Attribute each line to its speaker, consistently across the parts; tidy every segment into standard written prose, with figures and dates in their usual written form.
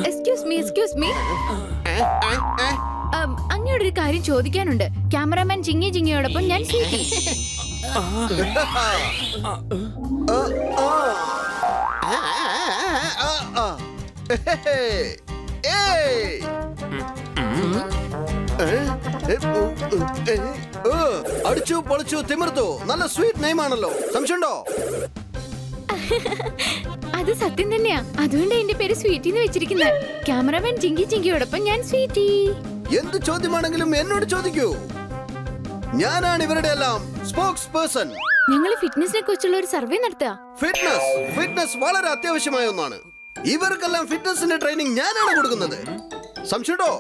Speaker 1: Excuse me അങ്ങോട്ടൊരു കാര്യം ചോദിക്കാനുണ്ട്. Cameraman ജിങ്ങിയോടൊപ്പം ഞാൻ സ്വീറ്റി.
Speaker 2: അടിച്ചു പൊളിച്ചു തിമിർത്തു. നല്ല സ്വീറ്റ് നെയിം ആണല്ലോ, സംശയമുണ്ടോ?
Speaker 1: അത് സത്യം തന്നെയാ, അതുകൊണ്ട് എന്റെ പേര് സ്വീറ്റി എന്ന് വെച്ചിരിക്കുന്നത്. ക്യാമറാമാൻ ജിങ്ങിയോടൊപ്പം ഞാൻ സ്വീറ്റി.
Speaker 2: എന്ത് ചോദ്യമാണെങ്കിലും എന്നോട് ചോദിക്കൂ. ഞാനാണ് ഇവരുടെ എല്ലാം സ്പോക്സ് പേഴ്സൺ.
Speaker 1: ഞങ്ങൾ ഫിറ്റ്നസിനെ കുറിച്ചുള്ള ഒരു സർവേ നടത്തുക.
Speaker 2: ഫിറ്റ്നസ് വളരെ അത്യാവശ്യമായ ഒന്നാണ്. ഇവർക്കെല്ലാം ഫിറ്റ്നസിന്റെ ട്രെയിനിങ് ഞാനാണ് കൊടുക്കുന്നത്. സംശയമുണ്ടോ?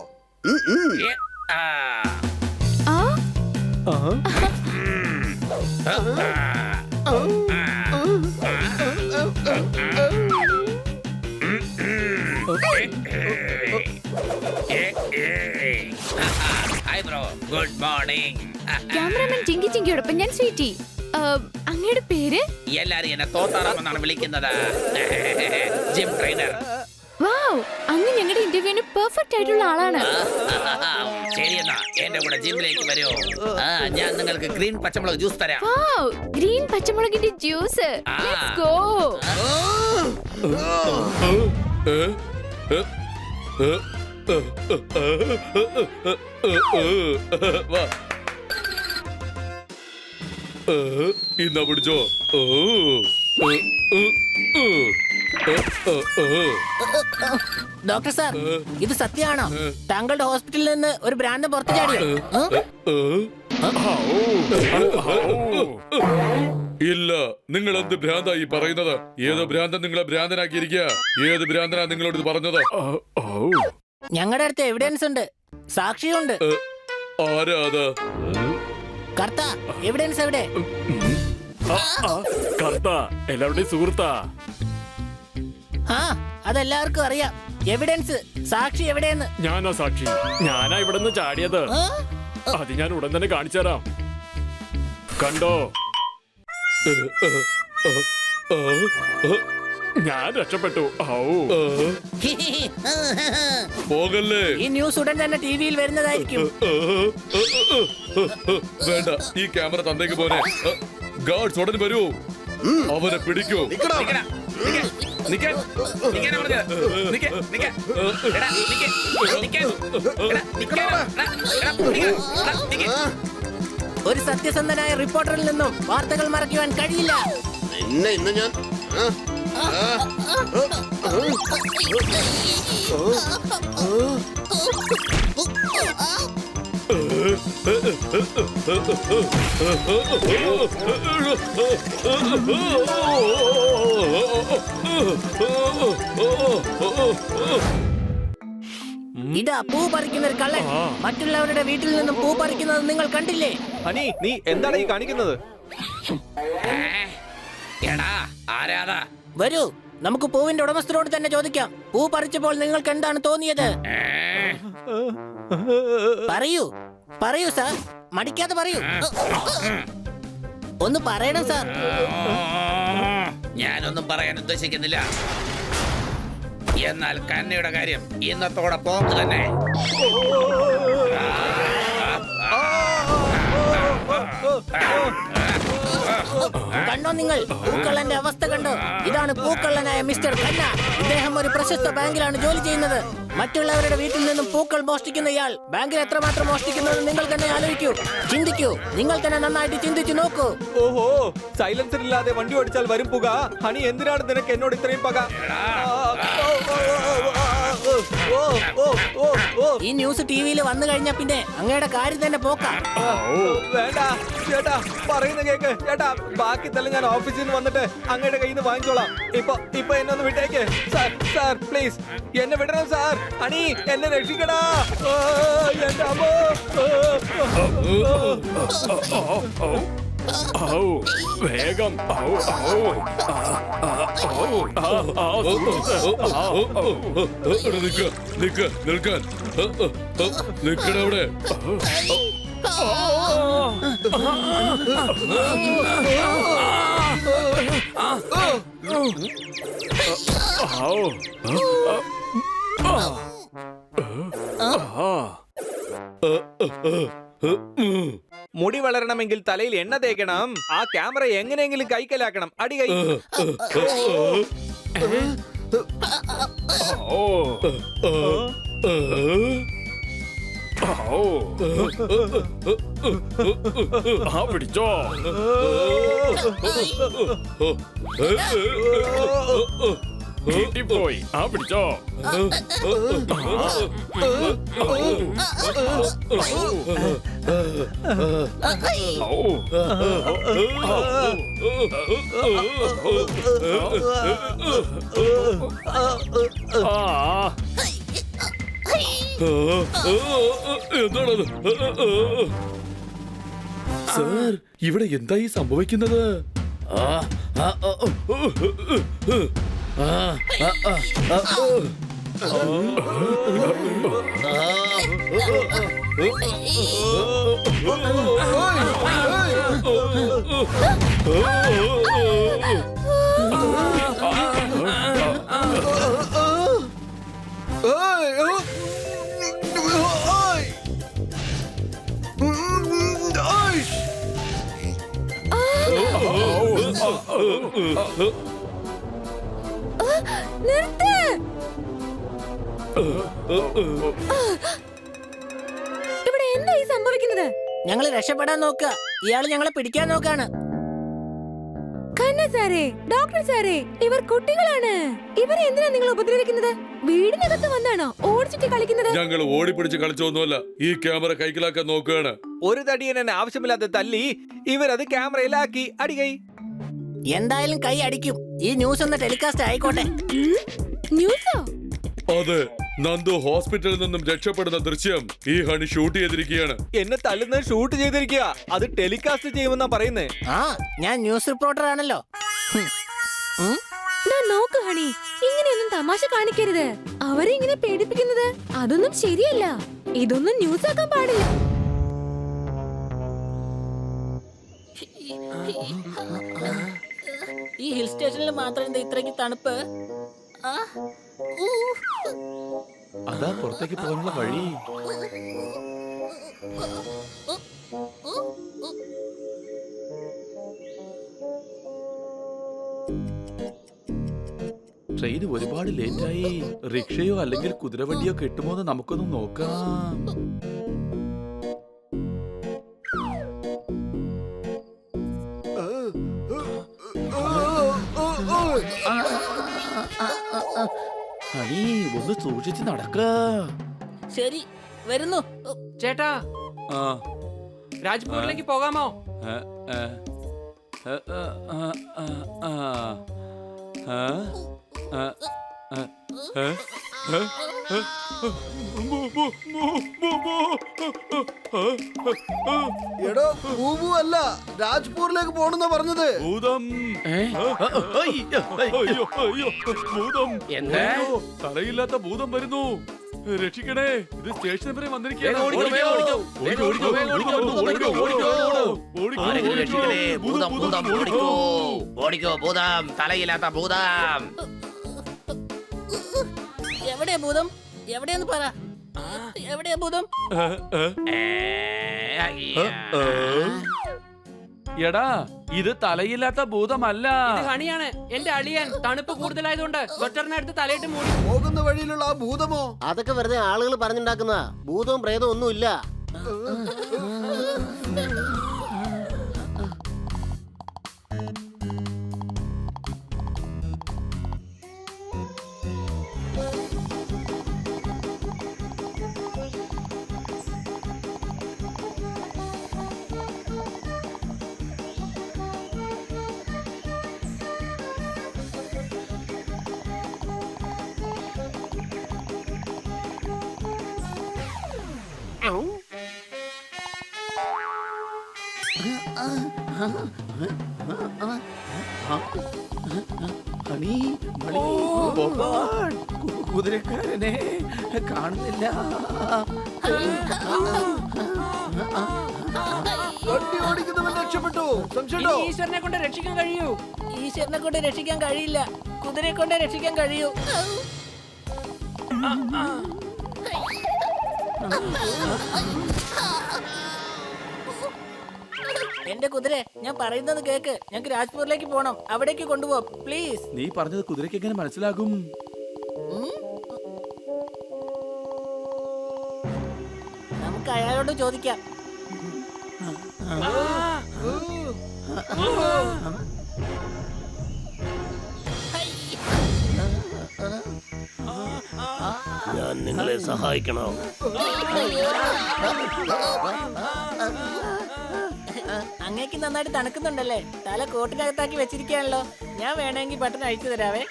Speaker 3: Hi bro, good morning.
Speaker 1: Cameraman ജിങ്ങിയോടൊപ്പം ഞാൻ സ്വീറ്റി. അങ്ങയുടെ പേര്?
Speaker 3: എല്ലാരും എന്നെ തോത്താറാമെന്നാണ് വിളിക്കുന്നത്. Gym trainer.
Speaker 1: വാവ്, അങ്ങ് ഞങ്ങളുടെ ഇന്റർവ്യൂവിന് പെർഫെക്റ്റ് ആയിട്ടുള്ള ആളാണ്.
Speaker 3: ശരി, എന്നാ എന്റെ കൂടെ ജിമ്മിലേക്ക് വരൂ. ഞാൻ നിങ്ങൾക്ക് ഗ്രീൻ പച്ചമുളക് ജ്യൂസ് തരാം.
Speaker 1: വാവ്, ഗ്രീൻ പച്ചമുളകിന്റെ ജ്യൂസ്. Let's go.
Speaker 4: ഇന്നാ പിടിച്ചോ.
Speaker 5: ഡോക്ടർ സാർ, ഇത് സത്യമാണോ? താങ്കളുടെ ഹോസ്പിറ്റലിൽ നിന്ന് ഒരു ഭ്രാന്തൻ പുറത്തു ചാടിയോ?
Speaker 4: ഇല്ല, നിങ്ങൾ എന്ത് ഭ്രാന്തായി പറയുന്നത്? ഏത് ഭ്രാന്തൻ നിങ്ങളെ ഭ്രാന്തനാക്കിയിരിക്കുക? ഏത് ഭ്രാന്തനാ നിങ്ങളോട് ഇത് പറഞ്ഞത്?
Speaker 5: ഞങ്ങളുടെ അടുത്ത് എവിഡൻസ് ഉണ്ട്, സാക്ഷിയുണ്ട്.
Speaker 4: ആരാ അത്?
Speaker 5: കർത്താ, എവിഡൻസ് എവിടെ?
Speaker 6: കർത്താ എല്ലാവരുടെയും സുഹൃത്താ.
Speaker 5: ആ, അതെല്ലാവർക്കും അറിയാം. എവിഡൻസ്, സാക്ഷി എവിടെയെന്ന്?
Speaker 6: ഞാനാ സാക്ഷി. ഞാനാ ഇവിടെ നിന്ന് ചാടിയത്. അത് ഞാൻ ഉടൻ തന്നെ കാണിച്ചു തരാം. കണ്ടോ, ഞാൻ രക്ഷപ്പെട്ടു.
Speaker 4: പോകല്ലേ.
Speaker 5: ഈ ന്യൂസ് ഉടൻ തന്നെ ടിവിയിൽ വരുന്നതായിരിക്കും.
Speaker 4: വേണ്ട, ഈ ക്യാമറ തന്നേക്ക് പോരെ. ഗാർഡ്സ് ഉടൻ വരൂ, അവനെ പിടിക്കൂ.
Speaker 5: ഒരു സത്യസന്ധനായ റിപ്പോർട്ടറിൽ നിന്നും വാർത്തകൾ മറയ്ക്കുവാൻ കഴിയില്ല.
Speaker 2: ഇന്ന് ഞാൻ
Speaker 5: ഇതാ പൂ പറിക്കുന്ന ഒരു കള്ളൻ. മറ്റുള്ളവരുടെ വീട്ടിൽ നിന്നും പൂ പറിക്കുന്നത് നിങ്ങൾ കണ്ടില്ലേ?
Speaker 7: ഹണി, നീ എന്താണ് ഈ കാണിക്കുന്നത്?
Speaker 3: എടാ, ആരാതാ?
Speaker 5: വരൂ, നമുക്ക് പൂവിന്റെ ഉടമസ്ഥരോട് തന്നെ ചോദിക്കാം. പൂ പറിച്ചപ്പോൾ നിങ്ങൾക്ക് എന്താണ് തോന്നിയത്? പറയൂ പറയൂ സാർ, മടിക്കാതെ പറയൂ. ഒന്ന് പറയണം സാർ.
Speaker 3: ഞാനൊന്നും പറയാൻ ഉദ്ദേശിക്കുന്നില്ല. എന്നാൽ കന്നയുടെ കാര്യം ഇന്നത്തോടെ പോക്ക് തന്നെ.
Speaker 5: കണ്ടോ നിങ്ങൾ, പൂക്കള്ളന്റെ അവസ്ഥ കണ്ടോ? ഇതാണ് പൂക്കള്ളനായ മിസ്റ്റർ ഖന്ന. ഇദ്ദേഹം ഒരു പ്രശസ്ത ബാങ്കിലാണ് ജോലി ചെയ്യുന്നത്. മറ്റുള്ളവരുടെ വീട്ടിൽ നിന്നും പൂക്കൾ മോഷ്ടിക്കുന്ന ഇയാൾ ബാങ്കിൽ എത്രമാത്രം മോഷ്ടിക്കുന്നത് നിങ്ങൾ തന്നെ ആലോചിക്കൂ, ചിന്തിക്കൂ. നിങ്ങൾ തന്നെ നന്നായിട്ട് ചിന്തിച്ചു നോക്കൂ.
Speaker 7: ഓഹോ, സൈലൻസർ ഇല്ലാതെ വണ്ടി ഓടിച്ചാൽ വരും പുക. ഹണി, എന്തിനാണ് നിനക്ക് എന്നോട് ഇത്രയും പക?
Speaker 5: ഈ ന്യൂസ് ടിവിയിൽ വന്നു കഴിഞ്ഞാ പിന്നെ അങ്ങയുടെ കാര്യം തന്നെ പോക്കാം.
Speaker 7: വേണ്ട ചേട്ടാ, പറയുന്ന കേക്ക് ചേട്ടാ. ബാക്കി തന്നെ ഞാൻ ഓഫീസിൽ നിന്ന് വന്നിട്ട് അങ്ങയുടെ കയ്യിൽ നിന്ന് വാങ്ങിച്ചോളാം. ഇപ്പൊ എന്നെ ഒന്ന് വിട്ടേക്ക് സാർ, പ്ലീസ് എന്നെ വിടണം സാർ. ഹണി, എന്നെ രക്ഷിക്കടാ. എന്റെ അമ്മോ.
Speaker 6: വേഗം.
Speaker 4: നിൽക്കാൻ നിൽക്കണവിടെ.
Speaker 7: മുടി വളരണമെങ്കിൽ തലയിൽ എണ്ണ തേക്കണം. ആ ക്യാമറ എങ്ങനെയെങ്കിലും കൈക്കലാക്കണം. അടി കൈ.
Speaker 6: പിടിച്ചോ. പോയി. പിടിച്ചോ.
Speaker 4: എന്താണത്? സാർ, ഇവിടെ എന്തായി സംഭവിക്കുന്നത്?
Speaker 1: നിർത്ത്. ഇവിടെ എന്തായി സംഭവിക്കുന്നത്?
Speaker 5: ഞങ്ങൾ രക്ഷപ്പെടാൻ നോക്കുക. ഇയാള് ഞങ്ങളെ പിടിക്കാൻ നോക്കാണ്.
Speaker 1: കണ്ണ സാറേ, ഡോക്ടർ സാറേ, ഇവർ കുട്ടികളാണ്. ഇവരെ എന്തിനാ നിങ്ങൾ ഉപദ്രവിക്കുന്നത്? വീടിനകത്ത് വന്നാണോ ഓടിച്ചിട്ട് കളിക്കുന്നത്?
Speaker 4: ഞങ്ങൾ ഓടിപ്പിടിച്ച് കളിച്ചൊന്നുമല്ല, ഈ ക്യാമറ കൈക്കലാക്കാൻ നോക്കുകയാണ്.
Speaker 7: ഒരു തടിയൻ എന്നെ ആവശ്യമില്ലാതെ തല്ലി. ഇവരത് ക്യാമറയിലാക്കി. അടി കൈ.
Speaker 5: എന്തായാലും കൈ അടിക്കും. ഈ ന്യൂസ് ഒന്ന് ടെലികാസ്റ്റ് ആയിക്കോട്ടെ.
Speaker 1: ന്യൂസോ?
Speaker 4: അതെ, നന്ദു ഹോസ്പിറ്റലിൽ നിന്നും രക്ഷപ്പെടുന്ന ദൃശ്യം ഈ ഹണി ഷൂട്ട് ചെയ്തിരിക്കുകയാണ്.
Speaker 7: എന്നെ തല്ലുന്നത് ഷൂട്ട് ചെയ്തിരിക്കുക. അത് ടെലികാസ്റ്റ് ചെയ്യുമെന്നാ പറയുന്നേ.
Speaker 5: ഞാൻ ന്യൂസ് റിപ്പോർട്ടർ ആണല്ലോ.
Speaker 1: നോക്ക് ഹണി, ഇങ്ങനെയൊന്നും തമാശ കാണിക്കരുത്. അവരെ ഇങ്ങനെ പേടിപ്പിക്കുന്നത് അതൊന്നും ശരിയല്ല. ഇതൊന്നും ന്യൂസ് ആക്കാൻ പാടില്ല.
Speaker 5: ഈ ഹിൽ സ്റ്റേഷനിൽ മാത്രം എന്താ ഇത്രയ്ക്ക് തണുപ്പ്?
Speaker 8: അതാ പുറത്തേക്ക് പോകാനുള്ള വഴി. ട്രെയിൻ ഒരുപാട് ലേറ്റായി. റിക്ഷയോ അല്ലെങ്കിൽ കുതിരവണ്ടിയോ കിട്ടുമോ എന്ന് നമുക്കൊന്ന് നോക്കാം. ഹണി, ഒന്ന് സൂക്ഷിച്ച് നടക്ക.
Speaker 5: ശരി, വരുന്നു.
Speaker 9: ചേട്ടാ,
Speaker 8: ആ,
Speaker 9: രാജ്പൂരിലേക്ക് പോകാമോ?
Speaker 8: ആ, ആ, ആ, ആ, ആ, ആ, ആ, ആ, ആ, ആ,
Speaker 2: എടോ, പൂവു അല്ല, രാജ്പൂരിലേക്ക് പോണെന്നാ പറഞ്ഞത്.
Speaker 4: ഭൂതം! അയ്യോ, അയ്യോ, ഭൂതം!
Speaker 3: എന്താ?
Speaker 4: അയ്യോ, തലയില്ലാത്ത ഭൂതം വരുന്നു. രക്ഷിക്കണേ, ഇത് സ്റ്റേഷൻ വരെ വന്നിരിക്കുകയാണ്.
Speaker 3: ആരെങ്കിലും രക്ഷിക്കണേ. ഭൂതം, ഭൂതം, ഓടിക്കോ. ഓടിക്കോ, ഭൂതം, തലയില്ലാത്ത ഭൂതം.
Speaker 5: എവിടെയാ ഭൂതം? എവിടെയാന്ന് പറ. എവിടെയാ ഭൂതം?
Speaker 8: എടാ, ഇത് തലയില്ലാത്ത ഭൂതമല്ല.
Speaker 9: ഇത് ഹണിയാണ്, എന്റെ അളിയൻ. തണുപ്പ് കൂടുതലായതുകൊണ്ട് സ്വെറ്ററിനടുത്ത് തലയിട്ട് മൂടി.
Speaker 2: പോകുന്ന വഴിയിലുള്ള ആ ഭൂതമോ?
Speaker 10: അതൊക്കെ വെറുതെ ആളുകൾ പറഞ്ഞുണ്ടാക്കുന്ന. ഭൂതവും പ്രേതവും ഒന്നുമില്ല.
Speaker 8: ഹണി, മണി, ബോപ്പാൻ, കുതിരക്കാരനെ കാണുന്നില്ല.
Speaker 2: വണ്ടി ഓടിക്കുന്നവൻ രക്ഷപ്പെട്ടു.
Speaker 9: ഇനി
Speaker 2: സംശയമുണ്ടോ?
Speaker 9: ഈശ്വരനെ കൊണ്ട് രക്ഷിക്കാൻ കഴിയൂ.
Speaker 5: ഈശ്വരനെ കൊണ്ട് രക്ഷിക്കാൻ കഴിയില്ല, കുതിരയെ കൊണ്ട് രക്ഷിക്കാൻ കഴിയൂ. എന്റെ കുതിര, ഞാൻ പറയുന്നത് കേക്ക്. ഞങ്ങൾക്ക് രാജ്പൂരിലേക്ക് പോണം, അവിടേക്ക് കൊണ്ടുപോവാം പ്ലീസ്.
Speaker 8: നീ പറഞ്ഞത് കുതിരയ്ക്ക് എങ്ങനെ മനസ്സിലാകും?
Speaker 5: നമുക്ക് അയാളോട് ചോദിക്കാം.
Speaker 10: ഞാൻ നിങ്ങളെ സഹായിക്കണോ?
Speaker 5: അങ്ങേക്ക് നന്നായിട്ട് തണുക്കുന്നുണ്ടല്ലേ? തല കോട്ടിനകത്താക്കി വെച്ചിരിക്കുകയാണല്ലോ. ഞാൻ വേണമെങ്കിൽ ബട്ടൺ അഴിച്ചു തരാവേ.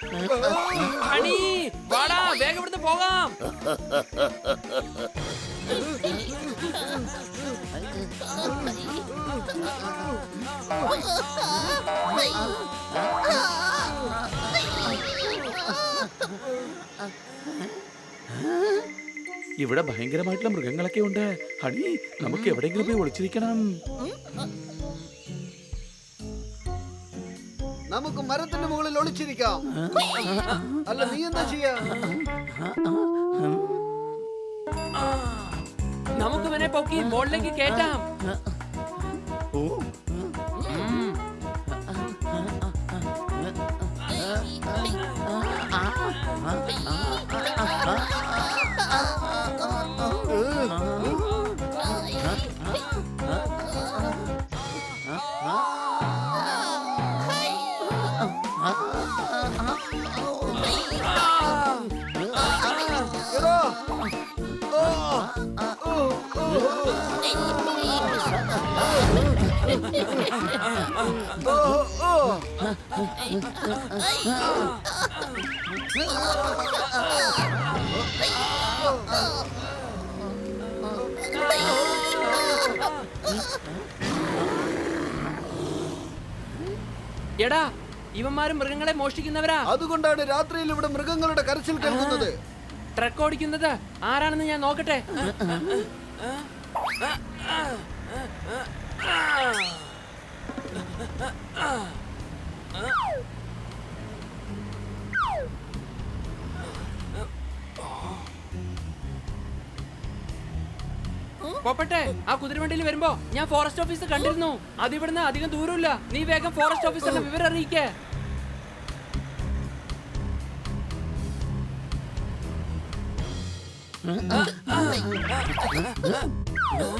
Speaker 9: ഹണി, വാടാ, വേഗം ഇവിടുന്ന് പോകാം.
Speaker 8: ഇവിടെ ഭയങ്കരമായിട്ടുള്ള മൃഗങ്ങളൊക്കെ ഉണ്ട്. ഹണി, നമുക്ക് എവിടെയെങ്കിലും പോയി ഒളിച്ചിരിക്കണം.
Speaker 2: നമുക്ക് മരത്തിന്റെ മുകളിൽ ഒളിച്ചിരിക്കാം. അല്ല, നീ എന്താ ചെയ്യാ?
Speaker 9: നമുക്ക് ഇവനെ പൊക്കി മുകളിലേക്ക് കേറ്റാം.
Speaker 2: എടാ. ഓ, ഓ, ഓ, ഓ.
Speaker 9: എടാ, ഇവന്മാരും മൃഗങ്ങളെ മോഷ്ടിക്കുന്നവരാ.
Speaker 2: അതുകൊണ്ടാണ് രാത്രിയിൽ ഇവിടെ മൃഗങ്ങളുടെ കരച്ചിൽ കേൾക്കുന്നത്.
Speaker 9: ട്രക്ക് ഓടിക്കുന്നത് ആരാണെന്ന് ഞാൻ നോക്കട്ടെ. പോപ്പട്ടെ, ആ കുതിരവണ്ടിയിൽ വരുമ്പോ ഞാൻ ഫോറസ്റ്റ് ഓഫീസർ കണ്ടിരുന്നു. അത് ഇവിടുന്ന് അധികം ദൂരമില്ല. നീ വേഗം ഫോറസ്റ്റ് ഓഫീസറിനെ വിവരം അറിയിക്കേ.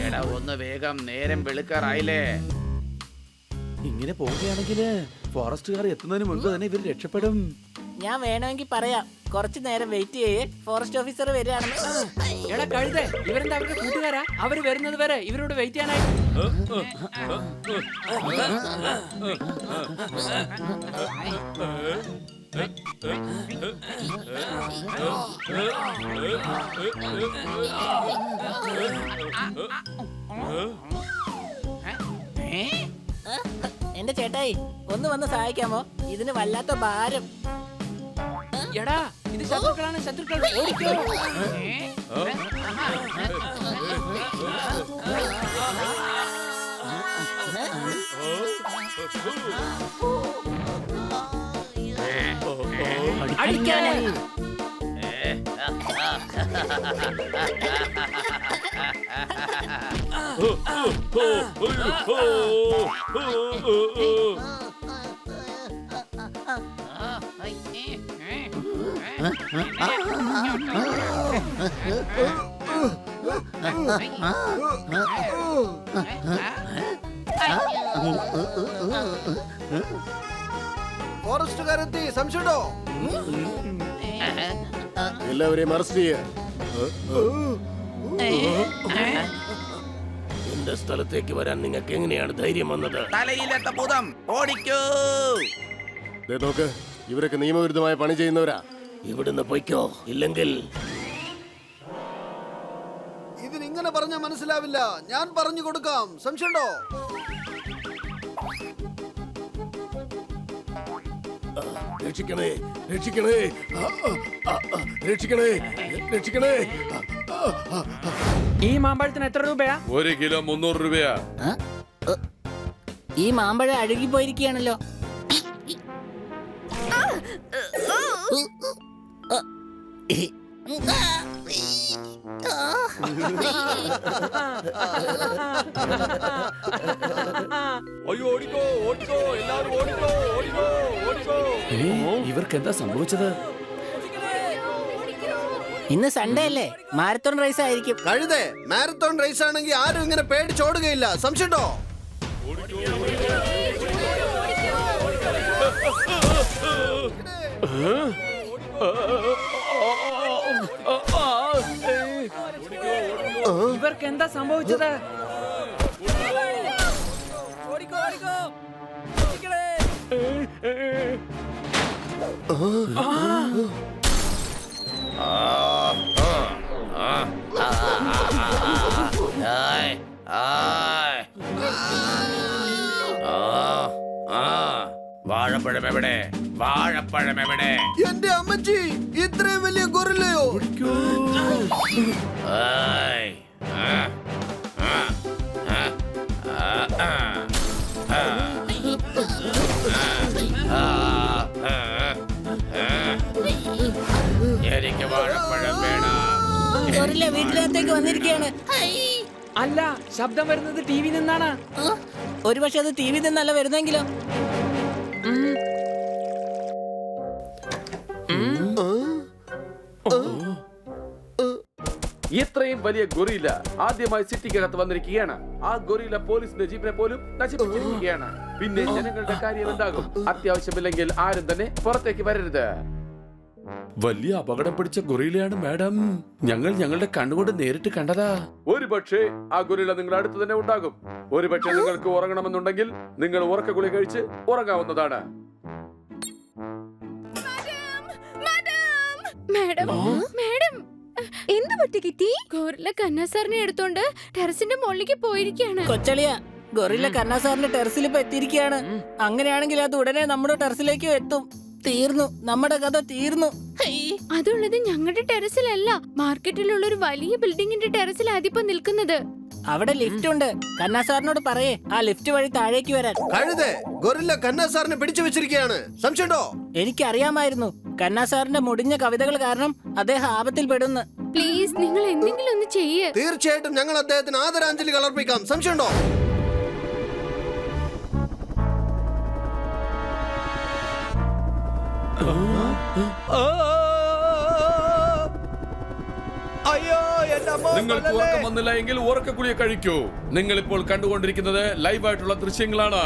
Speaker 3: എടാ, ഒന്ന് വേഗം, നേരം വെളുക്കാറായില്ലേ?
Speaker 8: ഇങ്ങനെ പോവുകയാണെങ്കിൽ ഫോറസ്റ്റുകാർ എത്തുന്നതിന് മുൻപ് തന്നെ ഇവർ രക്ഷപ്പെടും.
Speaker 5: ഞാൻ വേണമെങ്കിൽ പറയാം. കുറച്ചു നേരം വെയിറ്റ് ചെയ്യേ, ഫോറസ്റ്റ് ഓഫീസർ വരികയാണെന്ന്.
Speaker 9: എടാ കഴുതേ, ഇവരെന്താ അവരുടെ കൂട്ടുകാരാ? അവര് വരുന്നത് വരെ ഇവരോട് വെയിറ്റ് ചെയ്യാനായിട്ട്.
Speaker 5: എന്റെ ചേട്ടായി, ഒന്ന് വന്ന് സഹായിക്കാമോ? ഇതിന് വല്ലാത്ത ഭാരം.
Speaker 9: എടാ, ഇത് ശത്രുക്കളാണ്, ശത്രുക്കൾ. ഓടിക്കോ.
Speaker 5: അടിക്കാനേ.
Speaker 2: ഫോറസ്റ്റുകാരെത്തി. സംശയമുണ്ടോ?
Speaker 10: എല്ലാവരെയും അറസ്റ്റ് ചെയ്യ. എന്റെ സ്ഥലത്തേക്ക് വരാൻ നിങ്ങൾക്ക് എങ്ങനെയാണ് ധൈര്യം വന്നത്?
Speaker 3: തലയിലെത്ത ഭൂതം, ഓടിക്കൂ.
Speaker 10: നോക്ക്, ഇവരൊക്കെ നിയമവിരുദ്ധമായ പണി ചെയ്യുന്നവരാ. ഇവിടുന്ന് പൊയ്ക്കോ, ഇല്ലെങ്കിൽ
Speaker 2: ഇതിനിങ്ങനെ പറഞ്ഞാൽ മനസ്സിലാവില്ല. ഞാൻ പറഞ്ഞു കൊടുക്കാം. സംശയമുണ്ടോ?
Speaker 10: രക്ഷിക്കണേ, രക്ഷിക്കണേ, രക്ഷിക്കണേ, രക്ഷിക്കണേ.
Speaker 9: ഈ മാമ്പഴത്തിന് എത്ര രൂപയാ?
Speaker 4: 1 കിലോ 300 രൂപയാ.
Speaker 5: ഈ മാമ്പഴം അഴുകി പോയിരിക്കുകയാണല്ലോ.
Speaker 7: അയ്യോ ഓടിക്കോ ഓടിക്കോ എല്ലാവരും ഓടിക്കോ ഓടിക്കോ ഓടിക്കോ.
Speaker 8: ഇവർക്ക് എന്താ സംഭവിച്ചത്?
Speaker 5: ഇന്ന് സൺഡേ അല്ലേ, മാരത്തോൺ റേസ് ആയിരിക്കും.
Speaker 2: കഴുതേ, മാരത്തോൺ റേസ് ആണെങ്കിൽ ആരും ഇങ്ങനെ പേടിച്ചോടുകയില്ല. സംശയമുണ്ടോ?
Speaker 9: ഇവർക്ക് എന്താ സംഭവിച്ചത്?
Speaker 3: വാഴപ്പഴം എവിടെ? വാഴപ്പഴം എവിടെ?
Speaker 2: എന്റെ അമ്മച്ചി, ഇത്രയും വലിയ ഗൊറില്ലയോ?
Speaker 3: എനിക്ക് വാഴപ്പഴം വേണം.
Speaker 5: ഗൊറില്ല വീട്ടിനകത്തേക്ക് വന്നിരിക്കുകയാണ്.
Speaker 9: അല്ല, ശബ്ദം വരുന്നത് ടി വി നിന്നാണ്.
Speaker 5: ഒരുപക്ഷെ അത് ടി വി നിന്നല്ല വരുന്നെങ്കിലോ?
Speaker 8: ഇത്രയും വലിയ ഗൊറില്ല ആദ്യമായി സിറ്റിക്കകത്ത് വന്നിരിക്കുകയാണ്. ആ ഗൊറില്ല പോലീസിന്റെ ജീപ്പിനെ പോലും നശിപ്പിച്ചിരിക്കുകയാണ്. പിന്നെ ജനങ്ങളുടെ കാര്യം എന്താകും? അത്യാവശ്യമില്ലെങ്കിൽ ആരും തന്നെ പുറത്തേക്ക് വരരുത്. വലിയ അപകടം പിടിച്ച ഗൊറില്ലയാണ് മാഡം. ഞങ്ങൾ ഞങ്ങളുടെ കണ്ണുകൊണ്ട് നേരിട്ട് കണ്ടതാ. ഒരുപക്ഷെ ആ ഗൊറില്ല നിങ്ങളുടെ അടുത്ത് തന്നെ ഉണ്ടാകും. ഒരുപക്ഷെ നിങ്ങൾക്ക് ഉറങ്ങണമെന്നുണ്ടെങ്കിൽ നിങ്ങൾ ഉറക്ക ഗുളിക കഴിച്ച് ഉറങ്ങാവുന്നതാണ്.
Speaker 1: മാഡം, മാഡം, എന്ത് പറ്റി കിറ്റി? ഗോറില്ല കന്ന സാറിനെ എടുത്തോണ്ട് ടെറസിന്റെ മുകളിലേക്ക് പോയിരിക്കാണ്.
Speaker 5: കൊച്ചളിയ, ഗൊറില്ല കന്ന സാറിന്റെ ടെറസിൽ ഇപ്പൊ എത്തിയിരിക്കുകയാണ്. അങ്ങനെയാണെങ്കിൽ അത് ഉടനെ നമ്മുടെ ടെറസിലേക്ക് എത്തും. തീർന്നു, നമ്മുടെ കഥ തീർന്നു.
Speaker 1: അതുള്ളത് ഞങ്ങളുടെ ടെറസിലല്ല, മാർക്കറ്റിലുള്ള ഒരു വലിയ ബിൽഡിങ്ങിന്റെ ടെറസിൽ അതിപ്പോ നിൽക്കുന്നത്.
Speaker 5: അവിടെ ലിഫ്റ്റ് ഉണ്ട്. കന്ന സാറിനോട് പറയേ ആ ലിഫ്റ്റ് വഴി താഴേക്ക് വരാൻ.
Speaker 2: കഴുതേ, ഗൊറില്ല കന്ന സാറിനെ പിടിച്ചു വെച്ചിരിക്കുകയാണ്. സംശയമുണ്ടോ?
Speaker 5: എനിക്കറിയാമായിരുന്നു, കന്ന സാറിന്റെ മുടിഞ്ഞ കവിതകൾ കാരണം അദ്ദേഹം ആപത്തിൽ പെടുന്നു.
Speaker 1: പ്ലീസ്, നിങ്ങൾ എന്തെങ്കിലും ഒന്ന് ചെയ്യ്.
Speaker 2: തീർച്ചയായിട്ടും ഞങ്ങൾ അദ്ദേഹത്തിന് ആദരാഞ്ജലി അർപ്പിക്കാം. സംശയമുണ്ടോ?
Speaker 7: അയ്യോ എന്റെ അമ്മ.
Speaker 8: നിങ്ങൾക്ക് ഉറക്കം വന്നില്ല എങ്കിൽ ഉറക്ക ഗുളിക കഴിക്കൂ. നിങ്ങൾ ഇപ്പോൾ കണ്ടുകൊണ്ടിരിക്കുന്നത് ലൈവായിട്ടുള്ള ദൃശ്യങ്ങളാണ്.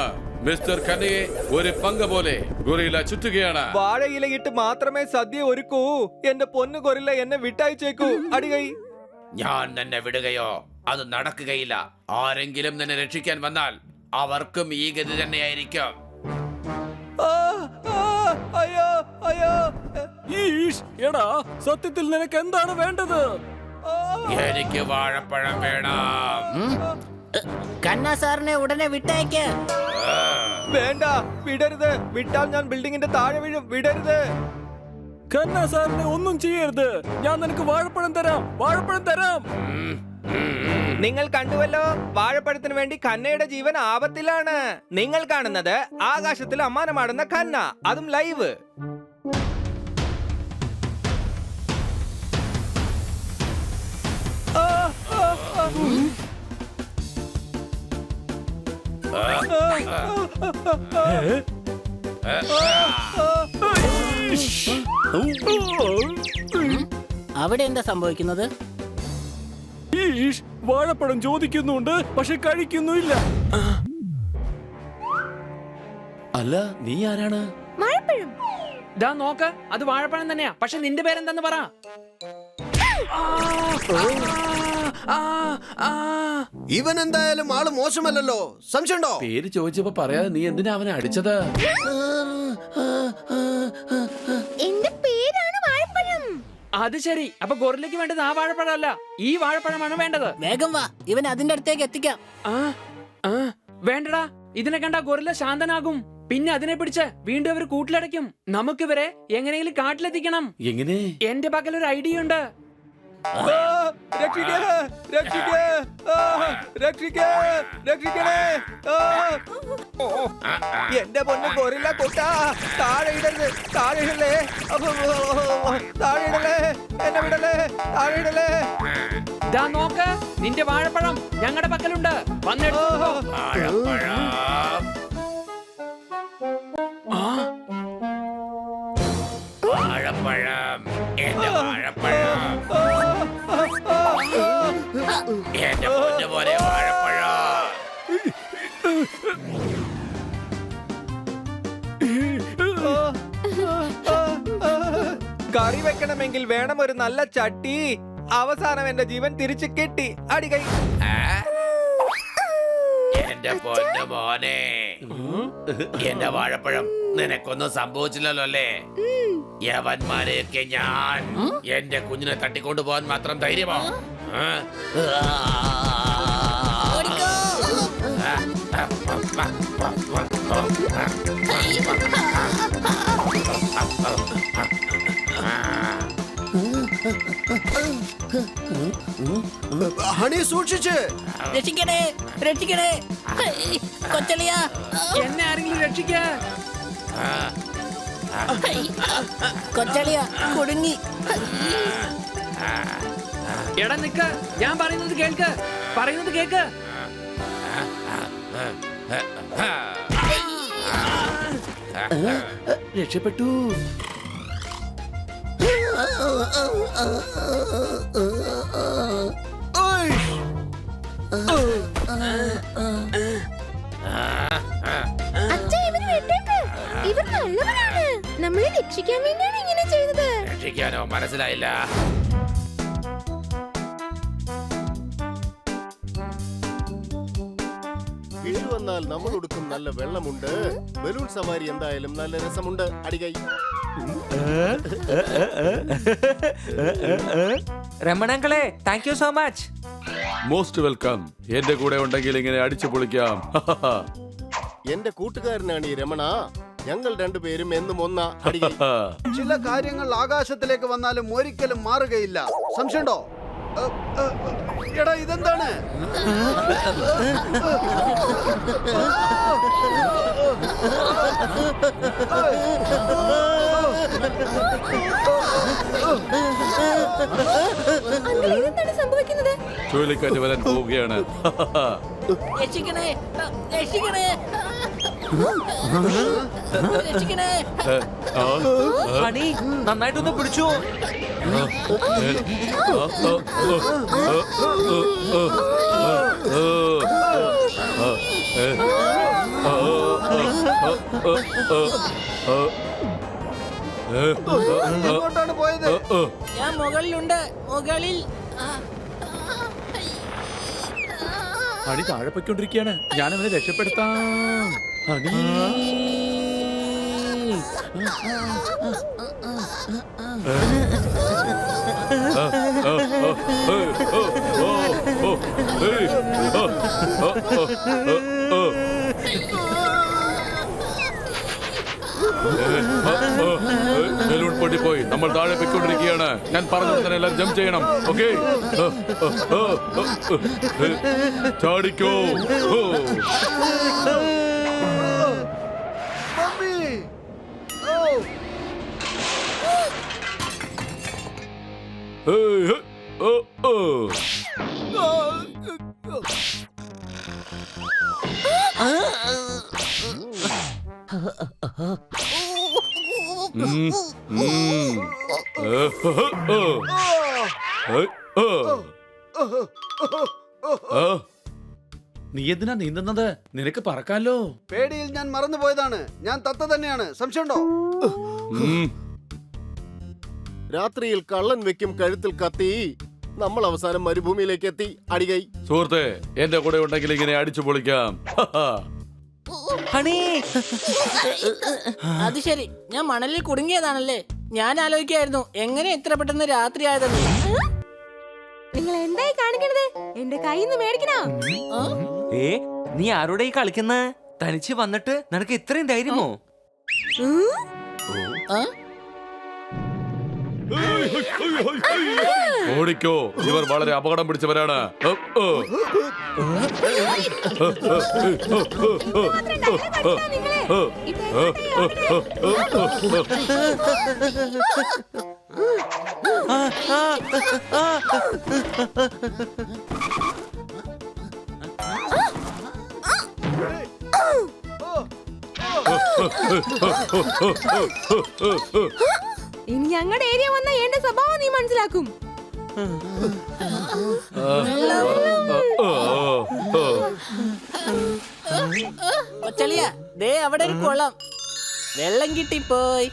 Speaker 8: മിസ്റ്റർ കനയെ ഒരു പങ്ക പോലെ ഗൊറില്ല ചുറ്റുകയാണ്.
Speaker 7: വാഴയിലയിട്ട് മാത്രമേ സദ്യ ഒരുക്കൂ. എന്റെ പൊന്നു ഗൊറില്ല എന്നെ വിട്ടയച്ചേക്കൂ. അടികൈ.
Speaker 3: ഞാൻ നിന്നെ വിടുകയോ? അത് നടക്കുകയില്ല. ആരെങ്കിലും നിന്നെ രക്ഷിക്കാൻ വന്നാൽ അവർക്കും ഈ ഗതി തന്നെയായിരിക്കും.
Speaker 7: അയ്യോ അയ്യോ.
Speaker 6: എടാ, സത്യത്തിൽ നിനക്ക് എന്താണ് വേണ്ടത്?
Speaker 3: എനിക്ക് വാഴപ്പഴം വേണം.
Speaker 5: കന്ന സാറിനെ ഉടനെ വിട്ടയക്ക്.
Speaker 7: വേണ്ട, വിടരുത്. വിട്ടാൽ ഞാൻ ബിൽഡിങ്ങിന്റെ താഴെ വീഴും. വിടരുത്.
Speaker 6: കന്ന സാറിനെ ഒന്നും ചെയ്യരുത്. ഞാൻ നിനക്ക് വാഴപ്പഴം തരാം, വാഴപ്പഴം തരാം.
Speaker 7: നിങ്ങൾ കണ്ടുവല്ലോ, വാഴപ്പഴത്തിന് വേണ്ടി കന്നയുടെ ജീവൻ ആപത്തിലാണ്. നിങ്ങൾ കാണുന്നത് ആകാശത്തിൽ അമ്മാനമാടുന്ന കന്ന, അതും ലൈവ്.
Speaker 5: അവിടെ എന്താ സംഭവിക്കുന്നത്?
Speaker 6: ഈഷ്, വാഴപ്പഴം ചോദിക്കുന്നുണ്ട്, പക്ഷെ കഴിക്കുന്നുമില്ല.
Speaker 8: അല്ല, നീ ആരാണ്?
Speaker 1: വാഴപ്പഴം.
Speaker 9: ദാ നോക്ക്, അത് വാഴപ്പഴം തന്നെയാ. പക്ഷെ നിന്റെ പേരെന്താന്ന് പറ.
Speaker 2: ഇവൻ എന്തായാലും ആള് മോശമല്ലല്ലോ. സംശയമുണ്ടോ?
Speaker 8: പേര് ചോദിച്ചപ്പോ പറയാതെ നീ എന്തിനാ അവനെ അടിച്ചത്?
Speaker 1: എന്റെ പേരാണ് വാഴപ്പഴം.
Speaker 9: അത് ശരി. അപ്പൊ ഗൊറില്ലയ്ക്ക് വേണ്ടത് ആ വാഴപ്പഴമല്ല, ഈ വാഴപ്പഴമാണ് വേണ്ടത്.
Speaker 5: വേഗം വാ, ഇവൻ അതിന്റെ അടുത്തേക്ക് എത്തിക്കാം.
Speaker 9: വേണ്ടടാ, ഇതിനെ കണ്ട ഗൊറില്ല ശാന്തനാകും. പിന്നെ അതിനെ പിടിച്ച് വീണ്ടും അവർ കൂട്ടിലടയ്ക്കും. നമുക്കിവരെ എങ്ങനെയെങ്കിലും കാട്ടിലെത്തിക്കണം.
Speaker 8: എങ്ങനെ?
Speaker 9: എന്റെ പക്കൽ ഒരു ഐഡിയ ഉണ്ട്.
Speaker 7: രക്ഷിക്കേ, രക്ഷിക്കേ, രക്ഷിക്കേ, രക്ഷിക്കണേ. എന്റെ പൊന്നു ഗോറില്ല കുട്ടാ, താഴെ ഇടരുത്, താഴെ ഇടല്ലേ, താഴെ ഇടല്ലേ, എന്നെ വിടല്ലേ, താഴെ ഇടല്ലേ.
Speaker 9: ഇതാ നോക്ക്, നിന്റെ വാഴപ്പഴം ഞങ്ങളുടെ പക്കലുണ്ട്. വന്നെടുത്തോ.
Speaker 3: വാഴപ്പഴം, എന്റെ വാഴപ്പഴം, എന്റെ പൊന്നു പോലെ വാഴപ്പഴം.
Speaker 7: കറി വെക്കണമെങ്കിൽ വേണം ഒരു നല്ല ചട്ടി. അവസാനം എന്റെ ജീവൻ തിരിച്ചു കിട്ടി. അടികൈ.
Speaker 3: എന്റെ പൊന്നു മോനെ, എന്റെ വാഴപ്പഴം നിനക്കൊന്നും സംഭവിച്ചില്ലല്ലോ അല്ലേ? യവന്മാരെയൊക്കെ ഞാൻ എന്റെ കുഞ്ഞിനെ തട്ടിക്കൊണ്ടു പോകാൻ മാത്രം ധൈര്യമോ?
Speaker 2: ഹണി സൂക്ഷിച്ച്.
Speaker 5: രക്ഷിക്കണേ, രക്ഷിക്കണേ. കൊച്ചളിയ,
Speaker 9: എന്നെ ആരെങ്കിലും രക്ഷിക്ക.
Speaker 5: കൊച്ചളിയ കുടുങ്ങി.
Speaker 9: എടാ നിക്ക്, ഞാൻ പറയുന്നത് കേൾക്ക്, പറയുന്നത് കേക്ക്.
Speaker 8: രക്ഷപ്പെട്ടു.
Speaker 1: അച്ഛാ, ഇവര് വിട്ടേക്ക്. ഇവർ നല്ലവരാണ്. നമ്മളെ രക്ഷിക്കാൻ വേണ്ടിയാണ് ഇങ്ങനെ ചെയ്തത്.
Speaker 3: രക്ഷിക്കാനോ? മനസ്സിലായില്ല.
Speaker 10: വിഷു വന്നാൽ നമ്മൾ ഉടുക്കും നല്ല വെള്ളമുണ്ട്. ബലൂൺ സവാരി എന്തായാലും നല്ല രസമുണ്ട്. അടികൈ.
Speaker 11: രമണങ്കളെ, thank you so much.
Speaker 4: Most welcome. എന്റെ കൂടെ ഉണ്ടെങ്കിൽ ഇങ്ങനെ അടിച്ചു പൊളിക്കാം.
Speaker 10: എന്റെ കൂട്ടുകാരനാണ് ഈ രമണ. ഞങ്ങൾ രണ്ടുപേരും എന്നും ഒന്നാ. അടികൈ.
Speaker 2: ചില കാര്യങ്ങൾ ആകാശത്തിലേക്ക് വന്നാലും ഒരിക്കലും മാറുകയില്ല. സംശയമുണ്ടോ? എടാ, ഇതെന്താണ്?
Speaker 1: എന്താണ് സംഭവിക്കുന്നത്?
Speaker 4: ചുഴലിക്കാറ്റ് വരാൻ പോവുകയാണ്.
Speaker 5: രക്ഷിക്കണേ, രക്ഷിക്കണേ, രക്ഷിക്കണേ.
Speaker 11: ഹണി, നന്നായിട്ടൊന്ന് പിടിച്ചു.
Speaker 2: എങ്ങോട്ടാണ് പോയത്?
Speaker 5: ഞാൻ മുകളിലുണ്ട്, മുകളിൽ.
Speaker 8: ഹണി താഴെ പൊയ്ക്കൊണ്ടിരിക്കുകയാണ്. ഞാൻ അവനെ രക്ഷപ്പെടുത്താം. ഹണി,
Speaker 4: ബലൂൺ പൊട്ടിപ്പോയി. നമ്മൾ താഴെ പൊയ്ക്കൊണ്ടിരിക്കുകയാണ്. ഞാൻ പറഞ്ഞത് തന്നെ എല്ലാവരും ജംപ് ചെയ്യണം. ഓക്കെ, ചാടിക്കോ.
Speaker 2: മമ്മി!
Speaker 8: നീ എന്തിനാ നീന്തുന്നത്? നിനക്ക് പറക്കാലോ.
Speaker 2: പേടിയിൽ ഞാൻ മറന്നുപോയതാണ്. ഞാൻ തത്ത തന്നെയാണ്. സംശയമുണ്ടോ?
Speaker 10: രാത്രിയിൽ കള്ളൻ വെക്കും കഴുത്തിൽ കത്തി. നമ്മൾ അവസാനം മരുഭൂമിയിലേക്ക് എത്തി. അടികൈ.
Speaker 4: സുഹൃത്തെ, എന്റെ കൂടെ ഉണ്ടെങ്കിൽ ഇങ്ങനെ അടിച്ചു പൊളിക്കാം.
Speaker 11: ഹണി,
Speaker 5: അത് ശരി, ഞാൻ മണലിൽ കുടുങ്ങിയതാണല്ലേ. ഞാൻ ആലോചിക്കായിരുന്നു എങ്ങനെ ഇത്ര പെട്ടെന്ന് രാത്രി ആയതെന്ന്.
Speaker 1: നിങ്ങൾ എന്തായി കാണിക്കണത്? എന്റെ കയ്യിൽ നിന്ന് മേടിക്കണോ?
Speaker 11: ഏ, നീ ആരോടെ ഈ കളിക്കുന്ന? തനിച്ച് വന്നിട്ട് നിനക്ക് ഇത്രയും ധൈര്യമോ?
Speaker 4: ഓടിക്കോ, ഇവർ വളരെ അപകടം പിടിച്ചവരാണ്.
Speaker 1: ഇനി ഞങ്ങളുടെ ഏരിയ വന്ന എന്റെ സ്വഭാവം നീ മനസ്സിലാക്കും.
Speaker 5: കൊച്ചളിയ ദേ അവിടെ ഒരു കുളം, വെള്ളം കിട്ടിപ്പോയി.